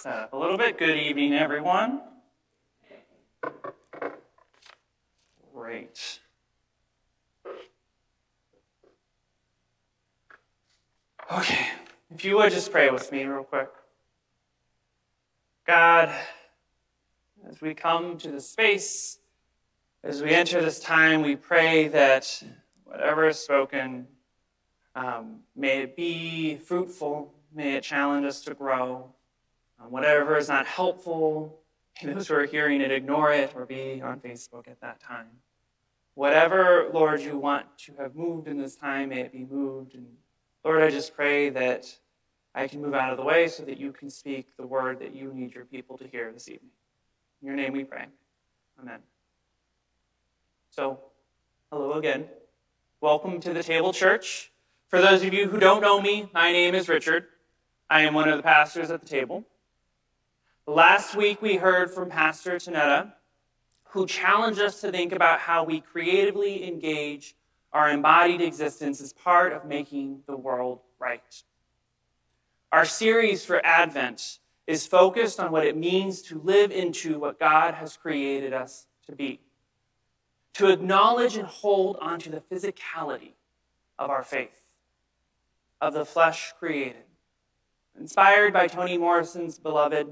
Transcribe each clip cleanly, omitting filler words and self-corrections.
Set up a little bit. Good evening, everyone. Great. Okay, if you would just pray with me real quick. God, as we come to this space, as we enter this time, we pray that whatever is spoken, may it be fruitful, may it challenge us to grow. Whatever is not helpful, those who are hearing it, ignore it or be on Facebook at that time. Whatever, Lord, you want to have moved in this time, may it be moved. And Lord, I just pray that I can move out of the way so that you can speak the word that you need your people to hear this evening. In your name we pray. Amen. So, hello again. Welcome to the Table Church. For those of you who don't know me, my name is Richard. I am one of the pastors at the table. Last week we heard from Pastor Tanetta, who challenged us to think about how we creatively engage our embodied existence as part of making the world right. Our series for Advent is focused on what it means to live into what God has created us to be, to acknowledge and hold onto the physicality of our faith, of the flesh created. Inspired by Toni Morrison's Beloved,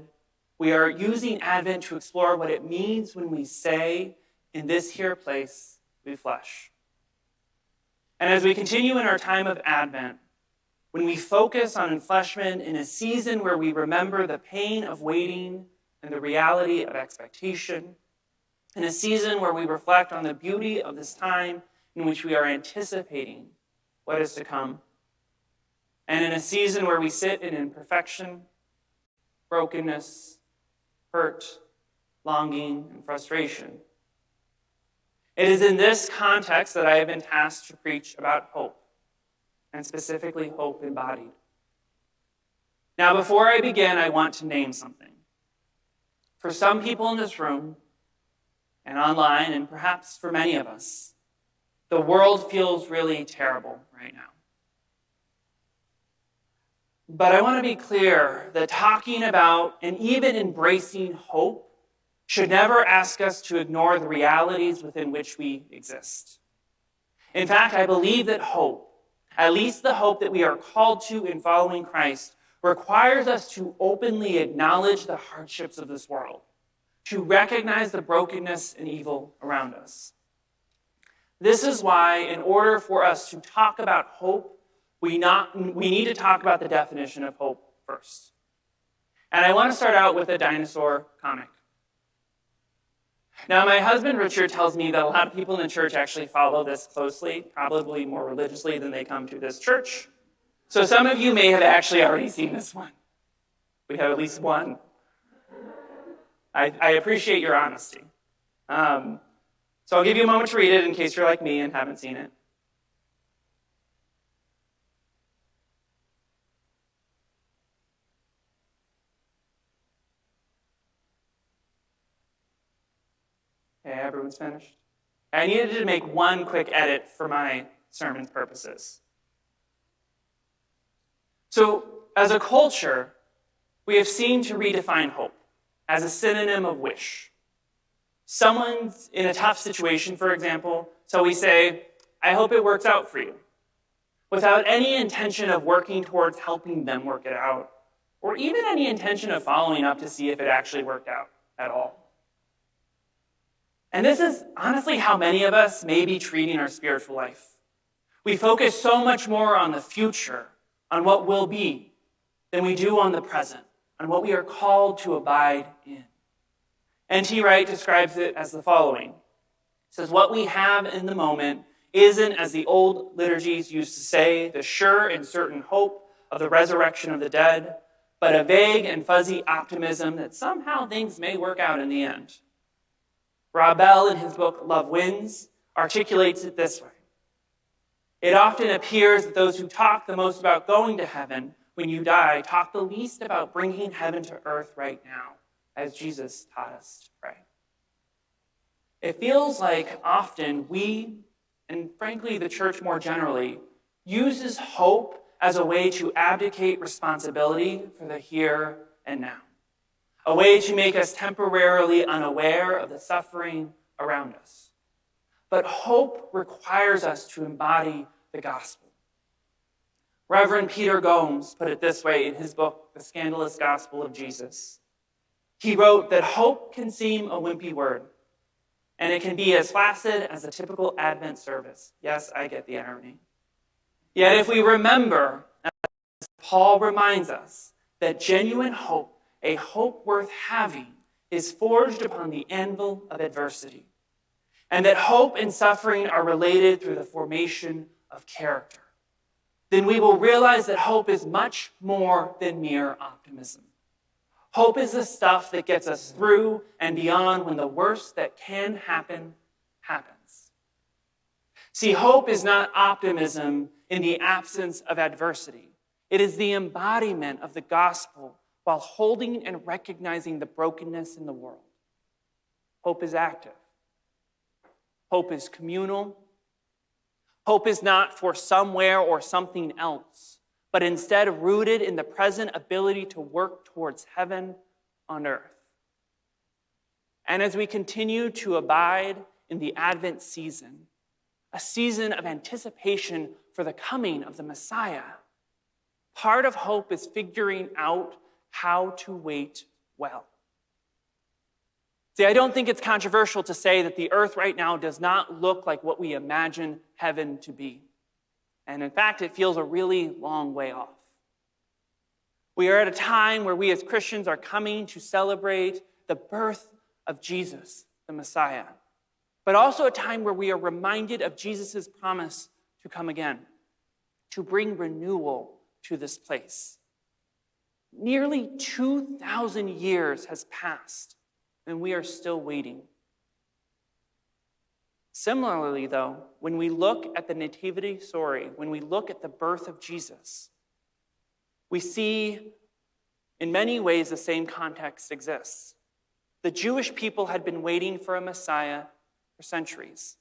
we are using Advent to explore what it means when we say, in this here place, we flesh. And as we continue in our time of Advent, when we focus on enfleshment in a season where we remember the pain of waiting and the reality of expectation, in a season where we reflect on the beauty of this time in which we are anticipating what is to come, and in a season where we sit in imperfection, brokenness, hurt, longing, and frustration. It is in this context that I have been tasked to preach about hope, and specifically hope embodied. Now, before I begin, I want to name something. For some people in this room, and online, and perhaps for many of us, the world feels really terrible right now. But I want to be clear that talking about and even embracing hope should never ask us to ignore the realities within which we exist. In fact, I believe that hope, at least the hope that we are called to in following Christ, requires us to openly acknowledge the hardships of this world, to recognize the brokenness and evil around us. This is why, in order for us to talk about hope, we need to talk about the definition of hope first. And I want to start out with a dinosaur comic. Now, my husband Richard tells me that a lot of people in the church actually follow this closely, probably more religiously than they come to this church. So some of you may have actually already seen this one. We have at least one. I appreciate your honesty. So I'll give you a moment to read it in case you're like me and haven't seen it. Okay, everyone's finished. I needed to make one quick edit for my sermon purposes. So, as a culture, we have seemed to redefine hope as a synonym of wish. Someone's in a tough situation, for example, so we say, I hope it works out for you, without any intention of working towards helping them work it out, or even any intention of following up to see if it actually worked out at all. And this is honestly how many of us may be treating our spiritual life. We focus so much more on the future, on what will be, than we do on the present, on what we are called to abide in. N.T. Wright describes it as the following. He says, what we have in the moment isn't, as the old liturgies used to say, the sure and certain hope of the resurrection of the dead, but a vague and fuzzy optimism that somehow things may work out in the end. Rob Bell, in his book Love Wins, articulates it this way. It often appears that those who talk the most about going to heaven when you die talk the least about bringing heaven to earth right now, as Jesus taught us to pray. It feels like often we, and frankly the church more generally, uses hope as a way to abdicate responsibility for the here and now. a way to make us temporarily unaware of the suffering around us. But hope requires us to embody the gospel. Reverend Peter Gomes put it this way in his book, The Scandalous Gospel of Jesus. He wrote that hope can seem a wimpy word, and it can be as flaccid as a typical Advent service. Yes, I get the irony. Yet if we remember, as Paul reminds us, that genuine hope, a hope worth having, is forged upon the anvil of adversity, and that hope and suffering are related through the formation of character, then we will realize that hope is much more than mere optimism. Hope is the stuff that gets us through and beyond when the worst that can happen, happens. See, hope is not optimism in the absence of adversity. It is the embodiment of the gospel while holding and recognizing the brokenness in the world. Hope is active. Hope is communal. Hope is not for somewhere or something else, but instead rooted in the present ability to work towards heaven on earth. And as we continue to abide in the Advent season, a season of anticipation for the coming of the Messiah, part of hope is figuring out how to wait well. See, I don't think it's controversial to say that the earth right now does not look like what we imagine heaven to be. And in fact, it feels a really long way off. We are at a time where we as Christians are coming to celebrate the birth of Jesus, the Messiah, but also a time where we are reminded of Jesus' promise to come again, to bring renewal to this place. Nearly 2,000 years has passed, and we are still waiting. Similarly, though, when we look at the nativity story, when we look at the birth of Jesus, we see in many ways the same context exists. The Jewish people had been waiting for a Messiah for centuries.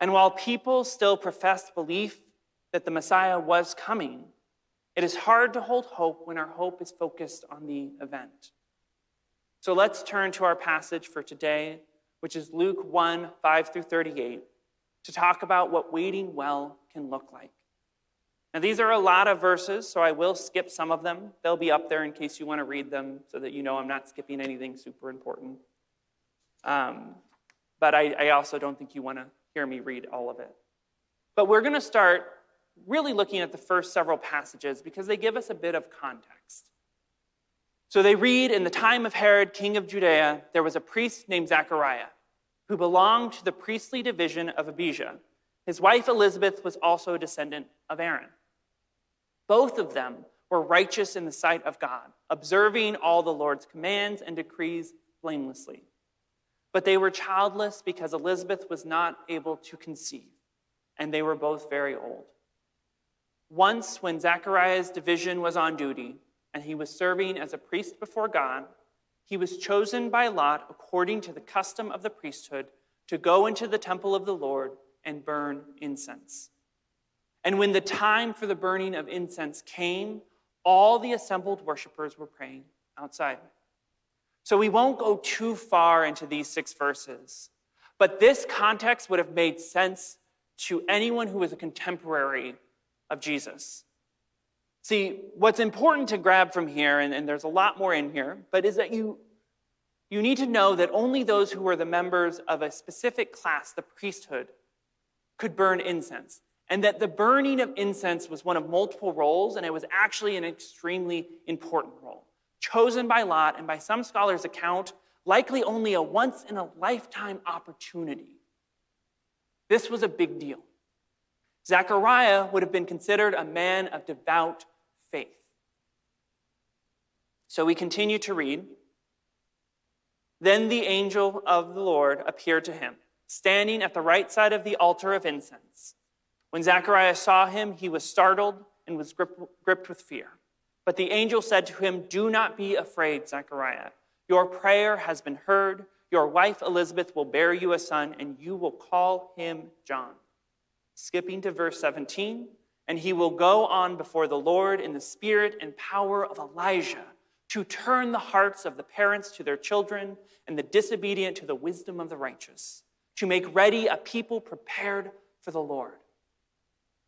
And while people still professed belief that the Messiah was coming, it is hard to hold hope when our hope is focused on the event. So let's turn to our passage for today, which is Luke 1, 5 through 38, to talk about what waiting well can look like. Now, these are a lot of verses, so I will skip some of them. They'll be up there in case you want to read them so that you know I'm not skipping anything super important. But I also don't think you want to hear me read all of it. But we're going to start really looking at the first several passages because they give us a bit of context. So they read, in the time of Herod, king of Judea, there was a priest named Zechariah who belonged to the priestly division of Abijah. His wife Elizabeth was also a descendant of Aaron. Both of them were righteous in the sight of God, observing all the Lord's commands and decrees blamelessly. But they were childless because Elizabeth was not able to conceive, and they were both very old. Once, when Zechariah's division was on duty, and he was serving as a priest before God, he was chosen by lot, according to the custom of the priesthood, to go into the temple of the Lord and burn incense. And when the time for the burning of incense came, all the assembled worshipers were praying outside. So we won't go too far into these 6 verses, but this context would have made sense to anyone who was a contemporary of Jesus. See, what's important to grab from here, and there's a lot more in here, but is that you need to know that only those who were the members of a specific class, the priesthood, could burn incense. And that the burning of incense was one of multiple roles, and it was actually an extremely important role. Chosen by lot, and by some scholars' account, likely only a once-in-a-lifetime opportunity. This was a big deal. Zechariah would have been considered a man of devout faith. So we continue to read. Then the angel of the Lord appeared to him, standing at the right side of the altar of incense. When Zechariah saw him, he was startled and was gripped with fear. But the angel said to him, "Do not be afraid, Zechariah. Your prayer has been heard. Your wife Elizabeth will bear you a son, and you will call him John." Skipping to verse 17, "And he will go on before the Lord in the spirit and power of Elijah to turn the hearts of the parents to their children and the disobedient to the wisdom of the righteous, to make ready a people prepared for the Lord.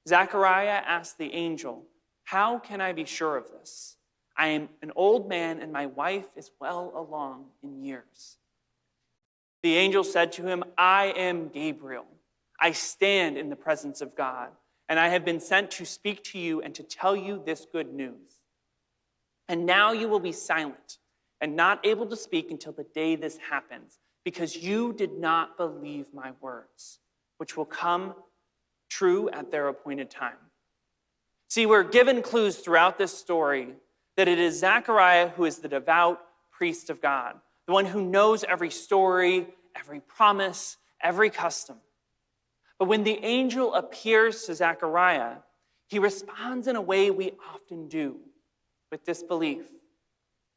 Zechariah asked the angel, "How can I be sure of this? I am an old man and my wife is well along in years." The angel said to him, "I am Gabriel. I stand in the presence of God, and I have been sent to speak to you and to tell you this good news. And now you will be silent and not able to speak until the day this happens, because you did not believe my words, which will come true at their appointed time." See, we're given clues throughout this story that it is Zechariah who is the devout priest of God, the one who knows every story, every promise, every custom. But when the angel appears to Zechariah, he responds in a way we often do, with disbelief.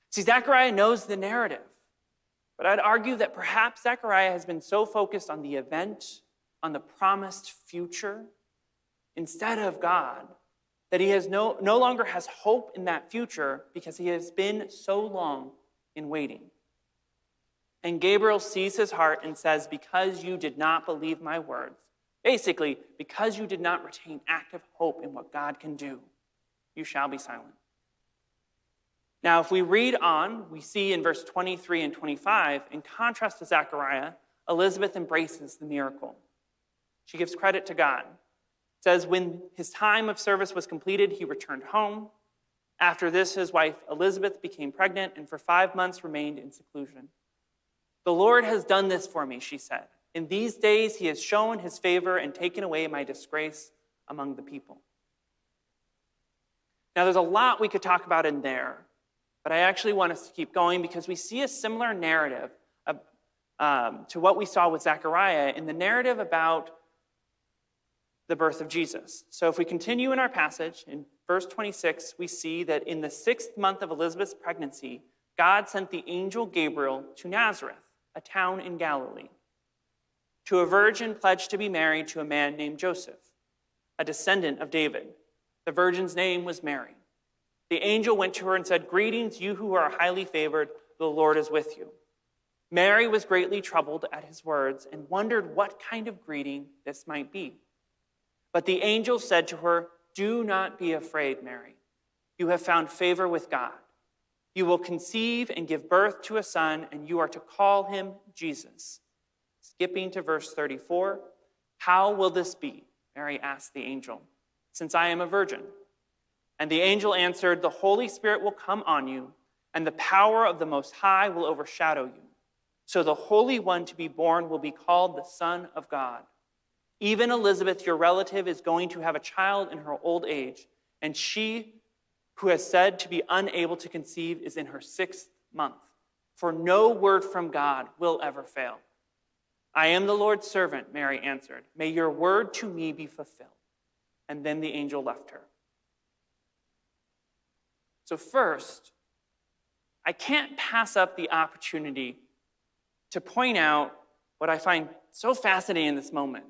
See, Zechariah knows the narrative, but I'd argue that perhaps Zechariah has been so focused on the event, on the promised future, instead of God, that he has no longer has hope in that future because he has been so long in waiting. And Gabriel sees his heart and says, "Because you did not believe my words," basically, because you did not retain active hope in what God can do, you shall be silent. Now, if we read on, we see in verse 23 and 25, in contrast to Zechariah, Elizabeth embraces the miracle. She gives credit to God. It says, when his time of service was completed, he returned home. After this, his wife Elizabeth became pregnant and for 5 months remained in seclusion. "The Lord has done this for me," she said. "In these days he has shown his favor and taken away my disgrace among the people." Now, there's a lot we could talk about in there, but I actually want us to keep going because we see a similar narrative to what we saw with Zechariah in the narrative about the birth of Jesus. So if we continue in our passage, in verse 26, we see that in the 6th month of Elizabeth's pregnancy, God sent the angel Gabriel to Nazareth, a town in Galilee, to a virgin pledged to be married to a man named Joseph, a descendant of David. The virgin's name was Mary. The angel went to her and said, "Greetings, you who are highly favored, the Lord is with you." Mary was greatly troubled at his words and wondered what kind of greeting this might be. But the angel said to her, "Do not be afraid, Mary. You have found favor with God. You will conceive and give birth to a son, and you are to call him Jesus." Skipping to verse 34, "How will this be?" Mary asked the angel, "since I am a virgin?" And the angel answered, "The Holy Spirit will come on you, and the power of the Most High will overshadow you. So the Holy One to be born will be called the Son of God. Even Elizabeth, your relative, is going to have a child in her old age, and she who has said to be unable to conceive is in her 6th month. For no word from God will ever fail." "I am the Lord's servant," Mary answered. "May your word to me be fulfilled." And then the angel left her. So first, I can't pass up the opportunity to point out what I find so fascinating in this moment.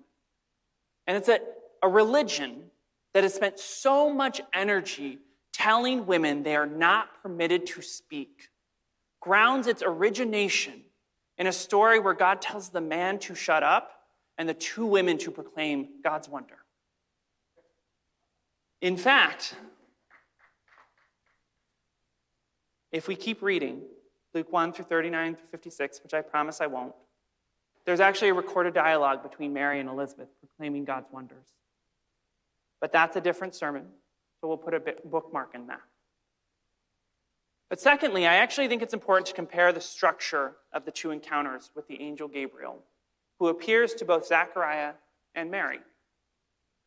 And it's that a religion that has spent so much energy telling women they are not permitted to speak grounds its origination in a story where God tells the man to shut up and the 2 women to proclaim God's wonder. In fact, if we keep reading, Luke 1 through 39 through 56, which I promise I won't, there's actually a recorded dialogue between Mary and Elizabeth proclaiming God's wonders. But that's a different sermon, so we'll put a bookmark in that. But secondly, I actually think it's important to compare the structure of the 2 encounters with the angel Gabriel, who appears to both Zechariah and Mary.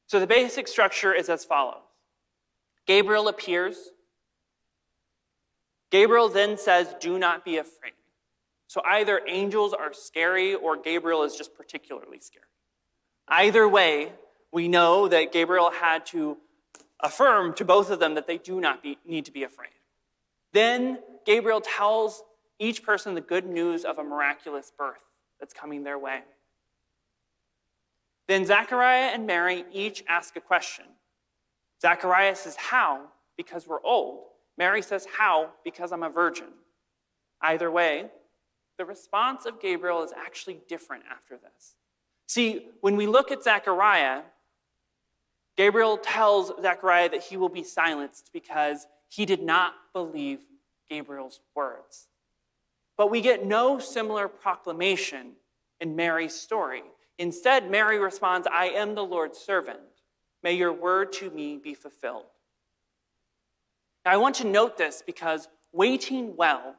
So the basic structure is as follows. Gabriel appears. Gabriel then says, "Do not be afraid." So either angels are scary or Gabriel is just particularly scary. Either way, we know that Gabriel had to affirm to both of them that they do not need to be afraid. Then Gabriel tells each person the good news of a miraculous birth that's coming their way. Then Zechariah and Mary each ask a question. Zechariah says, "How?" Because we're old. Mary says, how? Because I'm a virgin. Either way, the response of Gabriel is actually different after this. See, when we look at Zechariah, Gabriel tells Zechariah that he will be silenced because he did not believe Gabriel's words. But we get no similar proclamation in Mary's story. Instead, Mary responds, I am the Lord's servant. May your word to me be fulfilled. Now, I want to note this because waiting well,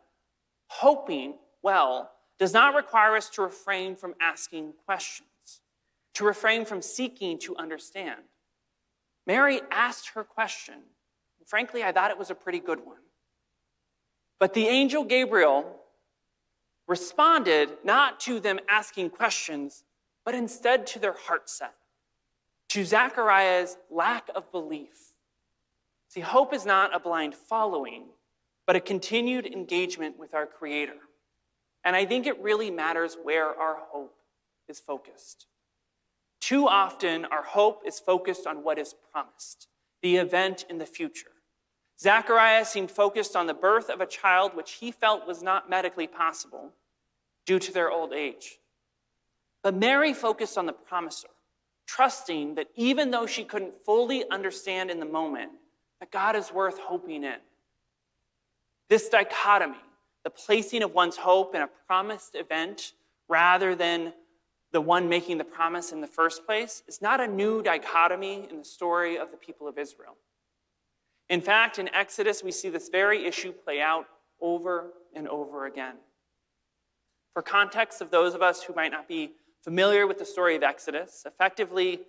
hoping well, does not require us to refrain from asking questions, to refrain from seeking to understand. Mary asked her question. Frankly, I thought it was a pretty good one. But the angel Gabriel responded not to them asking questions, but instead to their heart set, to Zechariah's lack of belief. See, hope is not a blind following, but a continued engagement with our Creator. And I think it really matters where our hope is focused. Too often, our hope is focused on what is promised, the event in the future. Zechariah seemed focused on the birth of a child which he felt was not medically possible due to their old age. But Mary focused on the promiser, trusting that even though she couldn't fully understand in the moment, that God is worth hoping in. This dichotomy, the placing of one's hope in a promised event rather than the one making the promise in the first place, is not a new dichotomy in the story of the people of Israel. In fact, in Exodus, we see this very issue play out over and over again. For context of those of us who might not be familiar with the story of Exodus, effectively,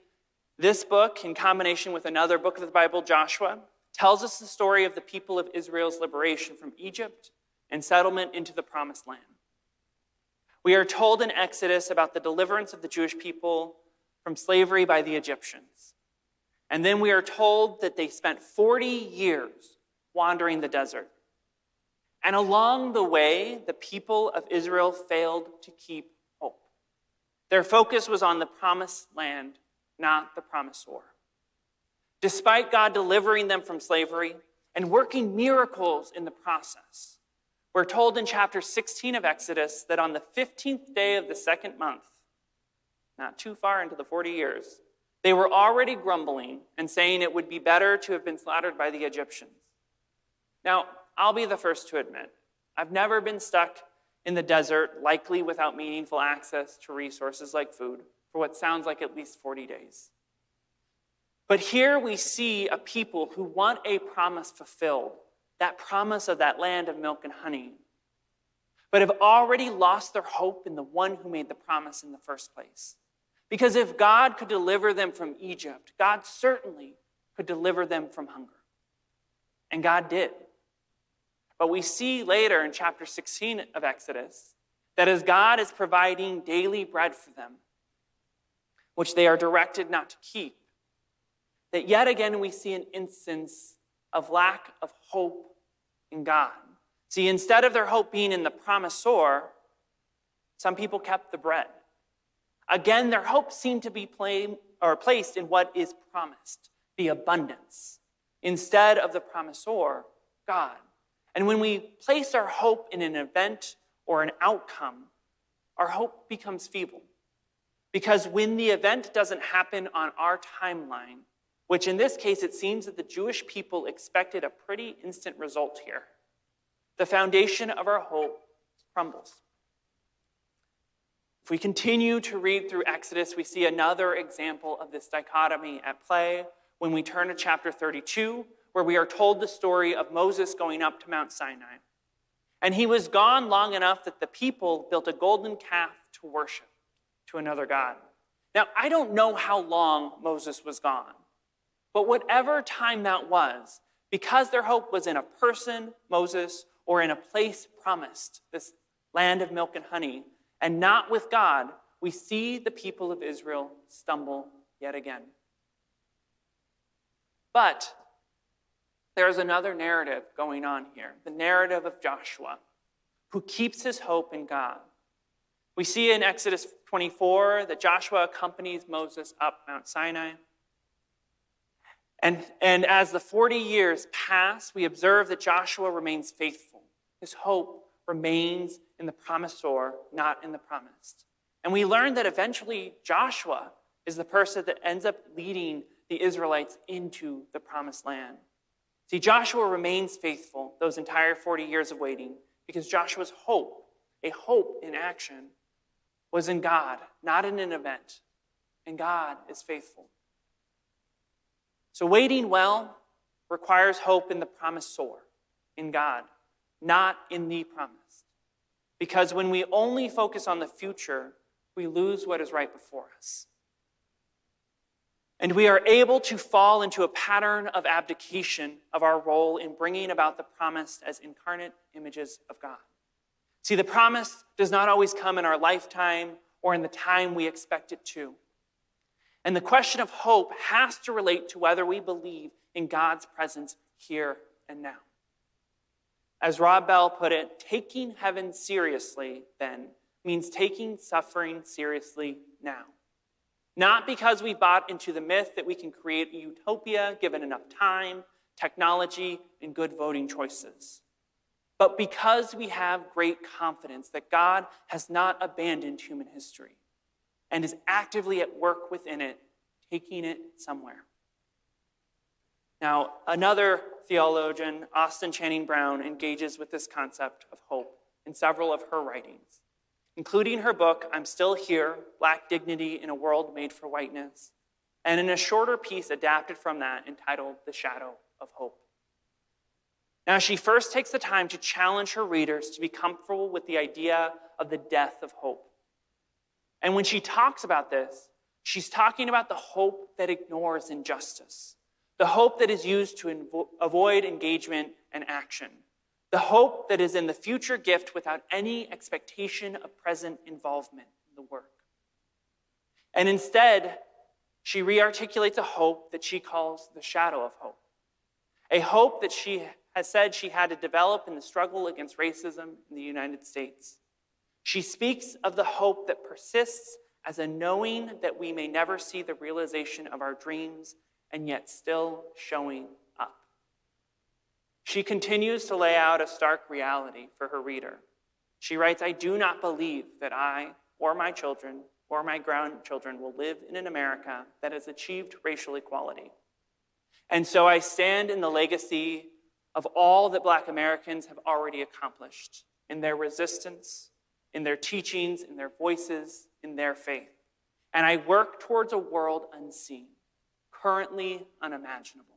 this book, in combination with another book of the Bible, Joshua, tells us the story of the people of Israel's liberation from Egypt and settlement into the Promised Land. We are told in Exodus about the deliverance of the Jewish people from slavery by the Egyptians. And then we are told that they spent 40 years wandering the desert. And along the way, the people of Israel failed to keep hope. Their focus was on the promised land, not the promisor. Despite God delivering them from slavery and working miracles in the process, we're told in chapter 16 of Exodus that on the 15th day of the second month, not too far into the 40 years, they were already grumbling and saying it would be better to have been slaughtered by the Egyptians. Now, I'll be the first to admit, I've never been stuck in the desert, likely without meaningful access to resources like food, for what sounds like at least 40 days. But here we see a people who want a promise fulfilled, that promise of that land of milk and honey, but have already lost their hope in the one who made the promise in the first place. Because if God could deliver them from Egypt, God certainly could deliver them from hunger. And God did. But we see later in chapter 16 of Exodus that as God is providing daily bread for them, which they are directed not to keep, that yet again we see an instance of lack of hope in God. See, instead of their hope being in the promisor, some people kept the bread. Again, their hope seemed to be placed in what is promised, the abundance, instead of the promisor, God. And when we place our hope in an event or an outcome, our hope becomes feeble. Because when the event doesn't happen on our timeline, which in this case it seems that the Jewish people expected a pretty instant result here, the foundation of our hope crumbles. If we continue to read through Exodus, we see another example of this dichotomy at play when we turn to chapter 32, where we are told the story of Moses going up to Mount Sinai. And he was gone long enough that the people built a golden calf to worship to another god. Now, I don't know how long Moses was gone, but whatever time that was, because their hope was in a person, Moses, or in a place promised, this land of milk and honey, and not with God, we see the people of Israel stumble yet again. But there's another narrative going on here, the narrative of Joshua, who keeps his hope in God. We see in Exodus 24 that Joshua accompanies Moses up Mount Sinai. And as the 40 years pass, we observe that Joshua remains faithful. His hope remains in the promisor, not in the promised. And we learn that eventually Joshua is the person that ends up leading the Israelites into the promised land. See, Joshua remains faithful those entire 40 years of waiting because Joshua's hope, a hope in action, was in God, not in an event. And God is faithful. So waiting well requires hope in the promisor, in God, not in the promised. Because when we only focus on the future, we lose what is right before us. And we are able to fall into a pattern of abdication of our role in bringing about the promised as incarnate images of God. See, the promise does not always come in our lifetime or in the time we expect it to. And the question of hope has to relate to whether we believe in God's presence here and now. As Rob Bell put it, taking heaven seriously, then, means taking suffering seriously now. Not because we bought into the myth that we can create a utopia given enough time, technology, and good voting choices, but because we have great confidence that God has not abandoned human history and is actively at work within it, taking it somewhere. Now, another theologian, Austin Channing Brown, engages with this concept of hope in several of her writings, including her book, I'm Still Here, Black Dignity in a World Made for Whiteness, and in a shorter piece adapted from that entitled The Shadow of Hope. Now, she first takes the time to challenge her readers to be comfortable with the idea of the death of hope. And when she talks about this, she's talking about the hope that ignores injustice, the hope that is used to avoid engagement and action, the hope that is in the future gift without any expectation of present involvement in the work. And instead, she rearticulates a hope that she calls the shadow of hope, a hope that she has said she had to develop in the struggle against racism in the United States. She speaks of the hope that persists as a knowing that we may never see the realization of our dreams and yet still showing up. She continues to lay out a stark reality for her reader. She writes, I do not believe that I or my children or my grandchildren will live in an America that has achieved racial equality. And so I stand in the legacy of all that Black Americans have already accomplished in their resistance, in their teachings, in their voices, in their faith. And I work towards a world unseen, currently unimaginable.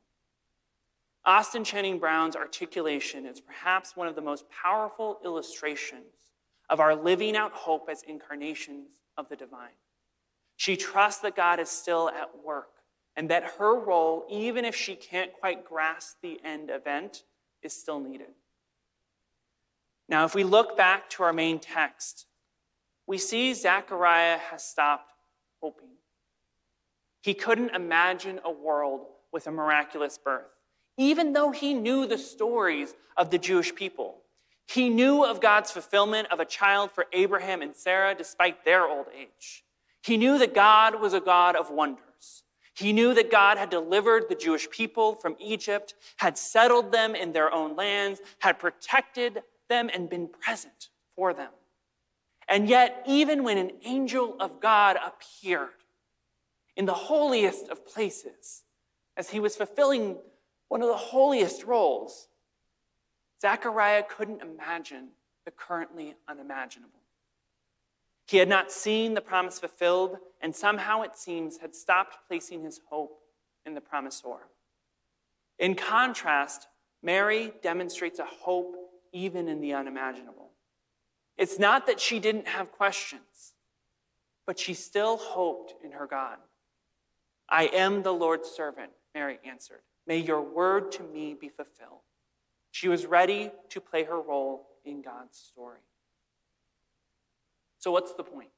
Austin Channing Brown's articulation is perhaps one of the most powerful illustrations of our living out hope as incarnations of the divine. She trusts that God is still at work and that her role, even if she can't quite grasp the end event, is still needed. Now, if we look back to our main text, we see Zechariah has stopped hoping. He couldn't imagine a world with a miraculous birth, even though he knew the stories of the Jewish people. He knew of God's fulfillment of a child for Abraham and Sarah despite their old age. He knew that God was a God of wonders. He knew that God had delivered the Jewish people from Egypt, had settled them in their own lands, had protected them and been present for them. And yet, even when an angel of God appeared in the holiest of places, as he was fulfilling one of the holiest roles, Zechariah couldn't imagine the currently unimaginable. He had not seen the promise fulfilled, and somehow it seems had stopped placing his hope in the promisor. In contrast, Mary demonstrates a hope even in the unimaginable. It's not that she didn't have questions, but she still hoped in her God. I am the Lord's servant, Mary answered. May your word to me be fulfilled. She was ready to play her role in God's story. So what's the point?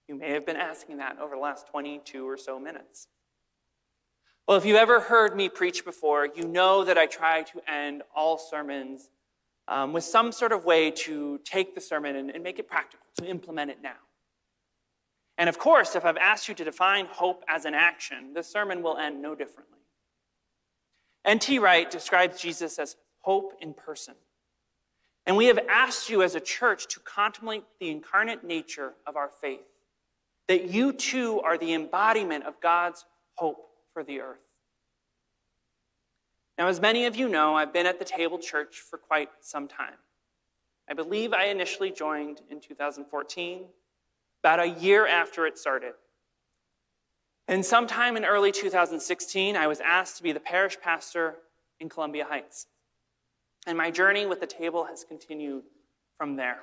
You may have been asking that over the last 22 or so minutes. Well, if you've ever heard me preach before, you know that I try to end all sermons with some sort of way to take the sermon and make it practical, to implement it now. And of course, if I've asked you to define hope as an action, the sermon will end no differently. N.T. Wright describes Jesus as hope in person. And we have asked you as a church to contemplate the incarnate nature of our faith, that you too are the embodiment of God's hope for the earth. Now, as many of you know, I've been at the Table Church for quite some time. I believe I initially joined in 2014, about a year after it started. And sometime in early 2016, I was asked to be the parish pastor in Columbia Heights. And my journey with the Table has continued from there.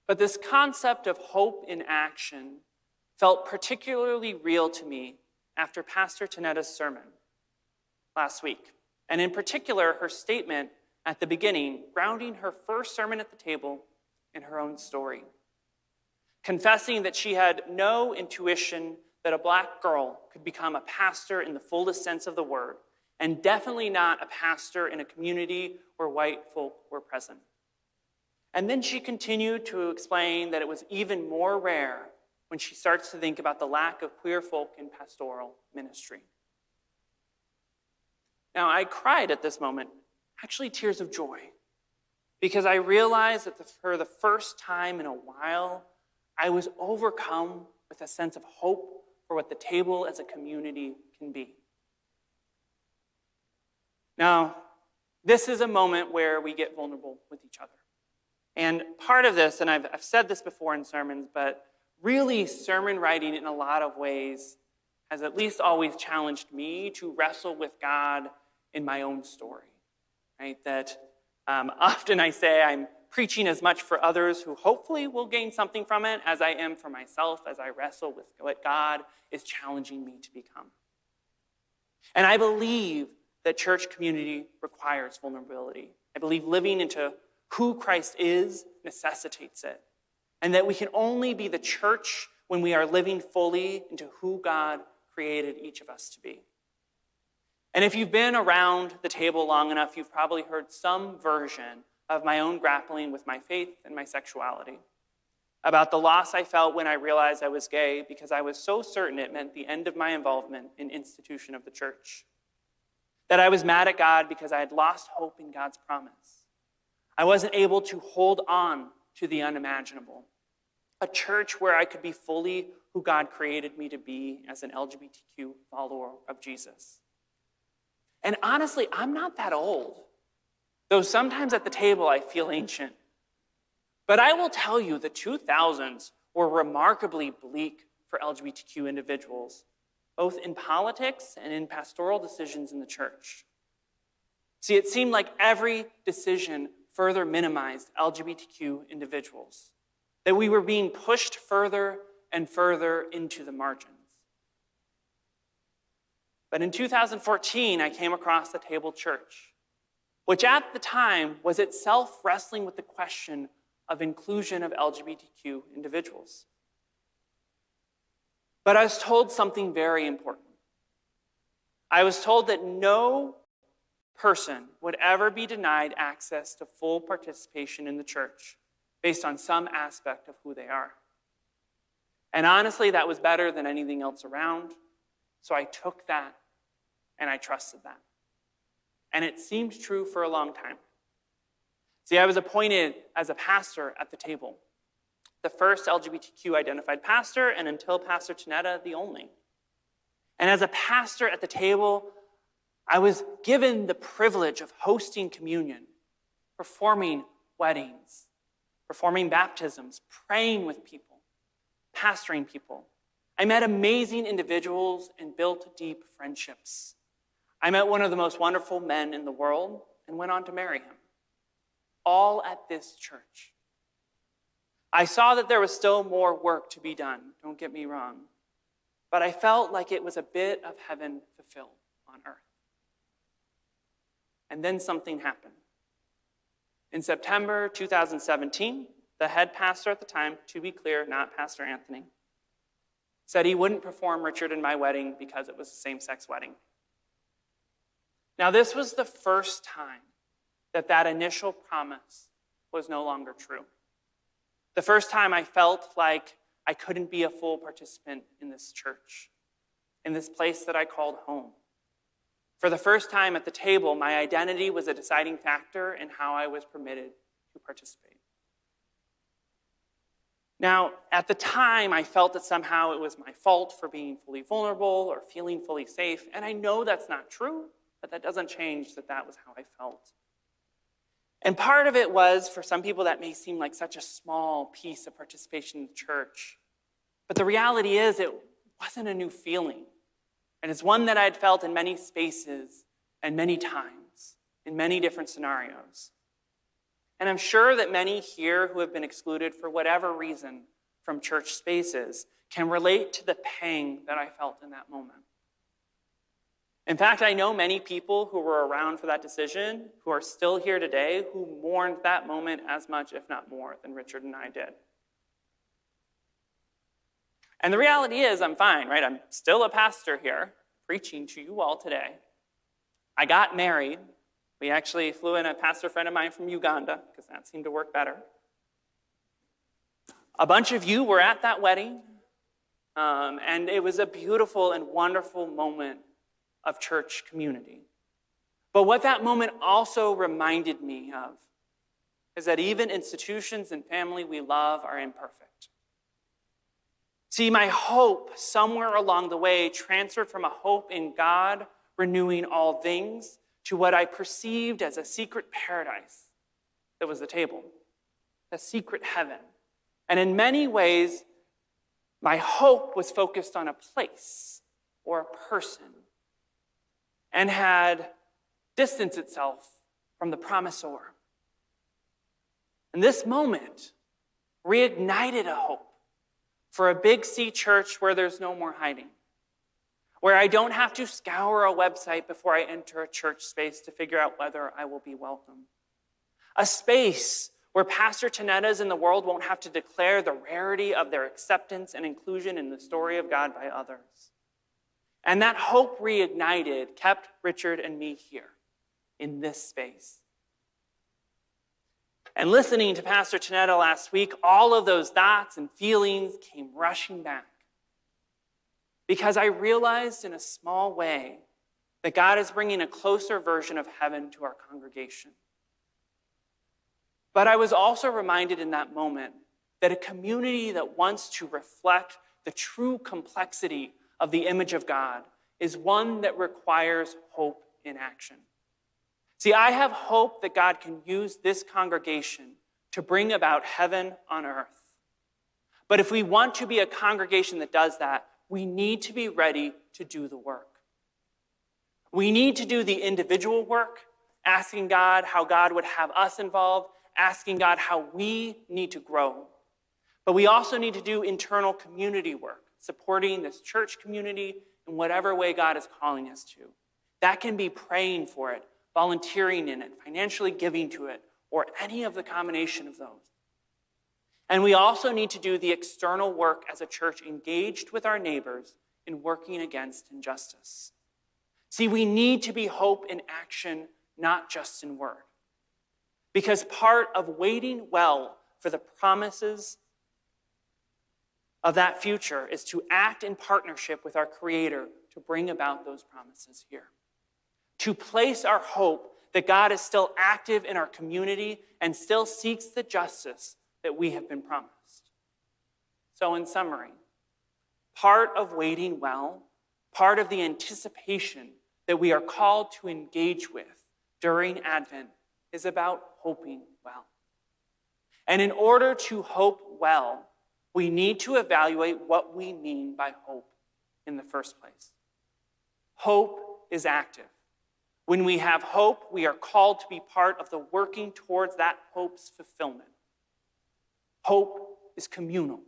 But this concept of hope in action felt particularly real to me after Pastor Tanetta's sermon last week. And in particular, her statement at the beginning, grounding her first sermon at the Table in her own story, confessing that she had no intuition that a black girl could become a pastor in the fullest sense of the word, and definitely not a pastor in a community where white folk were present. And then she continued to explain that it was even more rare when she starts to think about the lack of queer folk in pastoral ministry. Now, I cried at this moment, actually tears of joy, because I realized that for the first time in a while, I was overcome with a sense of hope for what the Table as a community can be. Now, this is a moment where we get vulnerable with each other. And part of this, and I've said this before in sermons, but really sermon writing in a lot of ways has at least always challenged me to wrestle with God in my own story. Right? That often I say I'm preaching as much for others who hopefully will gain something from it as I am for myself as I wrestle with what God is challenging me to become. And I believe that church community requires vulnerability. I believe living into who Christ is necessitates it. And that we can only be the church when we are living fully into who God created each of us to be. And if you've been around the Table long enough, you've probably heard some version of my own grappling with my faith and my sexuality, about the loss I felt when I realized I was gay because I was so certain it meant the end of my involvement in institution of the church, that I was mad at God because I had lost hope in God's promise. I wasn't able to hold on to the unimaginable, a church where I could be fully who God created me to be as an LGBTQ follower of Jesus. And honestly, I'm not that old, though sometimes at the Table I feel ancient. But I will tell you the 2000s were remarkably bleak for LGBTQ individuals, both in politics and in pastoral decisions in the church. See, it seemed like every decision further minimized LGBTQ individuals, that we were being pushed further and further into the margins. But in 2014, I came across the Table Church, which at the time was itself wrestling with the question of inclusion of LGBTQ individuals. But I was told something very important. I was told that no person would ever be denied access to full participation in the church based on some aspect of who they are. And honestly, that was better than anything else around. So I took that and I trusted that. And it seemed true for a long time. See, I was appointed as a pastor at the Table, the first LGBTQ identified pastor, and until Pastor Tanetta, the only. And as a pastor at the Table, I was given the privilege of hosting communion, performing weddings, performing baptisms, praying with people, pastoring people. I met amazing individuals and built deep friendships. I met one of the most wonderful men in the world and went on to marry him, all at this church. I saw that there was still more work to be done, don't get me wrong, but I felt like it was a bit of heaven fulfilled on earth. And then something happened. In September 2017, the head pastor at the time, to be clear, not Pastor Anthony, said he wouldn't perform Richard and my wedding because it was a same-sex wedding. Now, this was the first time that initial promise was no longer true. The first time I felt like I couldn't be a full participant in this church, in this place that I called home, For the first time at the table, my identity was a deciding factor in how I was permitted to participate. Now, at the time, I felt that somehow it was my fault for being fully vulnerable or feeling fully safe, and I know that's not true, but that doesn't change that that was how I felt. And part of it was, for some people, that may seem like such a small piece of participation in the church. But the reality is it wasn't a new feeling. And it's one that I'd felt in many spaces and many times, in many different scenarios. And I'm sure that many here who have been excluded for whatever reason from church spaces can relate to the pang that I felt in that moment. In fact, I know many people who were around for that decision who are still here today who mourned that moment as much, if not more, than Richard and I did. And the reality is, I'm fine, right? I'm still a pastor here, preaching to you all today. I got married. We actually flew in a pastor friend of mine from Uganda, because that seemed to work better. A bunch of you were at that wedding, and it was a beautiful and wonderful moment of church community. But what that moment also reminded me of is that even institutions and family we love are imperfect. See, my hope somewhere along the way transferred from a hope in God renewing all things to what I perceived as a secret paradise that was the table, a secret heaven. And in many ways, my hope was focused on a place or a person and had distanced itself from the promisor. And this moment reignited a hope for a big C church where there's no more hiding, where I don't have to scour a website before I enter a church space to figure out whether I will be welcome. A space where Pastor Tanetas in the world won't have to declare the rarity of their acceptance and inclusion in the story of God by others. And that hope reignited kept Richard and me here in this space. And listening to Pastor Tanetta last week, all of those thoughts and feelings came rushing back. Because I realized in a small way that God is bringing a closer version of heaven to our congregation. But I was also reminded in that moment that a community that wants to reflect the true complexity of the image of God is one that requires hope in action. See, I have hope that God can use this congregation to bring about heaven on earth. But if we want to be a congregation that does that, we need to be ready to do the work. We need to do the individual work, asking God how God would have us involved, asking God how we need to grow. But we also need to do internal community work, supporting this church community in whatever way God is calling us to. That can be praying for it, volunteering in it, financially giving to it, or any of the combination of those. And we also need to do the external work as a church engaged with our neighbors in working against injustice. See, we need to be hope in action, not just in word. Because part of waiting well for the promises of that future is to act in partnership with our Creator to bring about those promises here. To place our hope that God is still active in our community and still seeks the justice that we have been promised. So in summary, part of waiting well, part of the anticipation that we are called to engage with during Advent is about hoping well. And in order to hope well, we need to evaluate what we mean by hope in the first place. Hope is active. When we have hope, we are called to be part of the working towards that hope's fulfillment. Hope is communal.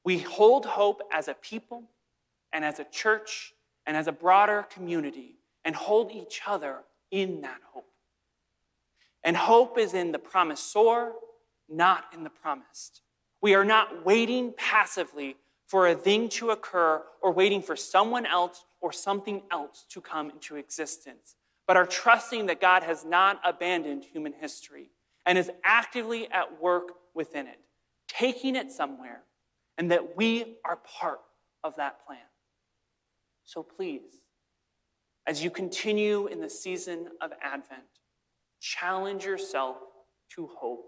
We hold hope as a people and as a church and as a broader community and hold each other in that hope. And hope is in the promisor, not in the promised. We are not waiting passively for a thing to occur or waiting for someone else or something else to come into existence, but are trusting that God has not abandoned human history and is actively at work within it, taking it somewhere, and that we are part of that plan. So please, As you continue in the season of Advent, challenge yourself to hope